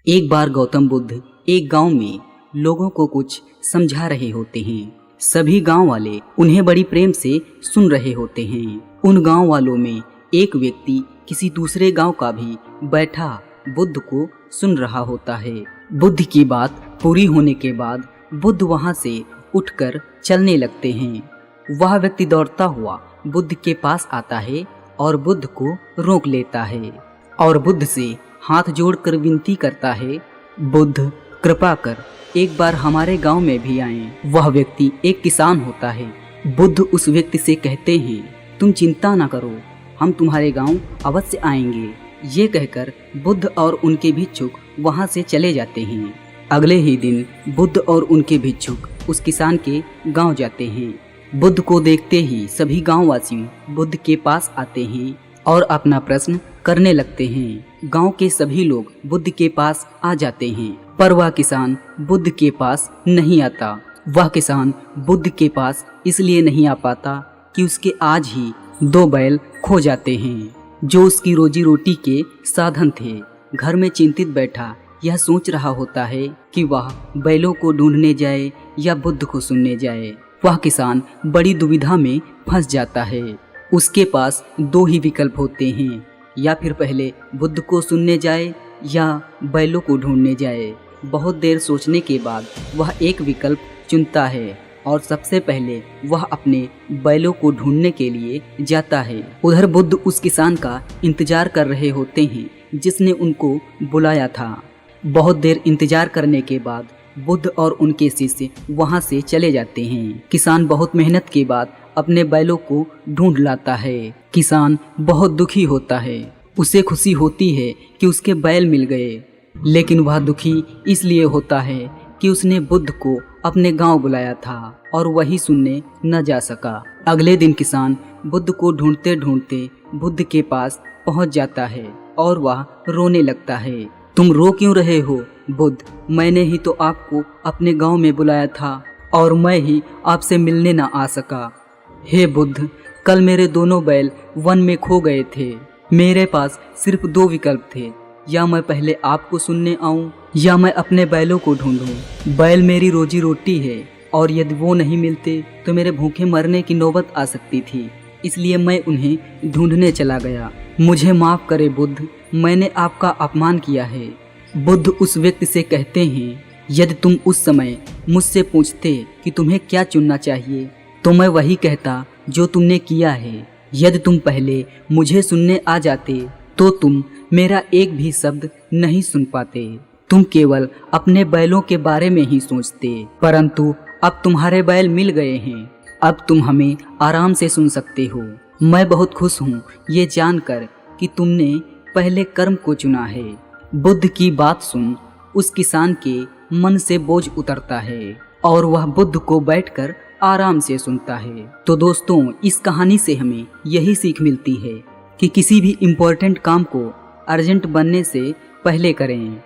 एक बार गौतम बुद्ध एक गांव में लोगों को कुछ समझा रहे होते हैं। सभी गांव वाले उन्हें बड़ी प्रेम से सुन रहे होते हैं। उन गांव वालों में एक व्यक्ति किसी दूसरे गांव का भी बैठा बुद्ध को सुन रहा होता है। बुद्ध की बात पूरी होने के बाद बुद्ध वहां से उठकर चलने लगते हैं। वह व्यक्ति दौड़ता हुआ बुद्ध के पास आता है और बुद्ध को रोक लेता है और बुद्ध से हाथ जोड़कर विनती करता है, बुद्ध कृपा कर एक बार हमारे गांव में भी आएं। वह व्यक्ति एक किसान होता है। बुद्ध उस व्यक्ति से कहते हैं, तुम चिंता ना करो, हम तुम्हारे गांव अवश्य आएंगे। ये कहकर बुद्ध और उनके भिक्षुक वहां से चले जाते हैं। अगले ही दिन बुद्ध और उनके भिक्षुक उस किसान के गांव जाते हैं। बुद्ध को देखते ही सभी गांववासी बुद्ध के पास आते हैं और अपना प्रश्न करने लगते हैं। गांव के सभी लोग बुद्ध के पास आ जाते हैं, पर वह किसान बुद्ध के पास नहीं आता। वह किसान बुद्ध के पास इसलिए नहीं आ पाता कि उसके आज ही 2 बैल खो जाते हैं, जो उसकी रोजी रोटी के साधन थे। घर में चिंतित बैठा यह सोच रहा होता है कि वह बैलों को ढूंढने जाए या बुद्ध को सुनने जाए। वह किसान बड़ी दुविधा में फंस जाता है। उसके पास 2 ही विकल्प होते हैं, या फिर पहले बुद्ध को सुनने जाए या बैलों को ढूंढने जाए। बहुत देर सोचने के बाद वह एक विकल्प चुनता है और सबसे पहले वह अपने बैलों को ढूंढने के लिए जाता है। उधर बुद्ध उस किसान का इंतजार कर रहे होते हैं जिसने उनको बुलाया था। बहुत देर इंतजार करने के बाद बुद्ध और उनके शिष्य वहां से चले जाते हैं। किसान बहुत मेहनत के बाद अपने बैलों को ढूंढ लाता है। किसान बहुत दुखी होता है। उसे खुशी होती है कि उसके बैल मिल गए, लेकिन वह दुखी इसलिए होता है कि उसने बुद्ध को अपने गांव बुलाया था और वही सुनने न जा सका। अगले दिन किसान बुद्ध को ढूंढते ढूंढते बुद्ध के पास पहुंच जाता है और वह रोने लगता है। तुम रो क्यों रहे हो बुद्ध? मैंने ही तो आपको अपने गांव में बुलाया था और मैं ही आपसे मिलने न आ सका। हे बुद्ध, कल मेरे दोनों बैल वन में खो गए थे। मेरे पास सिर्फ 2 विकल्प थे, या मैं पहले आपको सुनने आऊं या मैं अपने बैलों को ढूंढूं। बैल मेरी रोजी रोटी है और यदि वो नहीं मिलते तो मेरे भूखे मरने की नौबत आ सकती थी, इसलिए मैं उन्हें ढूंढने चला गया। मुझे माफ करे बुद्ध, मैंने आपका अपमान किया है। बुद्ध उस व्यक्ति से कहते हैं, यदि तुम उस समय मुझसे पूछते कि तुम्हें क्या चुनना चाहिए तो मैं वही कहता जो तुमने किया है। यदि तुम पहले मुझे सुनने आ जाते तो तुम मेरा एक भी शब्द नहीं सुन पाते। तुम केवल अपने बैलों के बारे में ही सोचते, परंतु अब तुम्हारे बैल मिल गए हैं। अब तुम हमें आराम से सुन सकते हो। मैं बहुत खुश हूँ ये जानकर कि तुमने पहले कर्म को चुना है। बुद्ध की बात सुन उस किसान के मन से बोझ उतरता है और वह बुद्ध को बैठकर आराम से सुनता है। तो दोस्तों, इस कहानी से हमें यही सीख मिलती है कि किसी भी इम्पोर्टेंट काम को अर्जेंट बनने से पहले करें।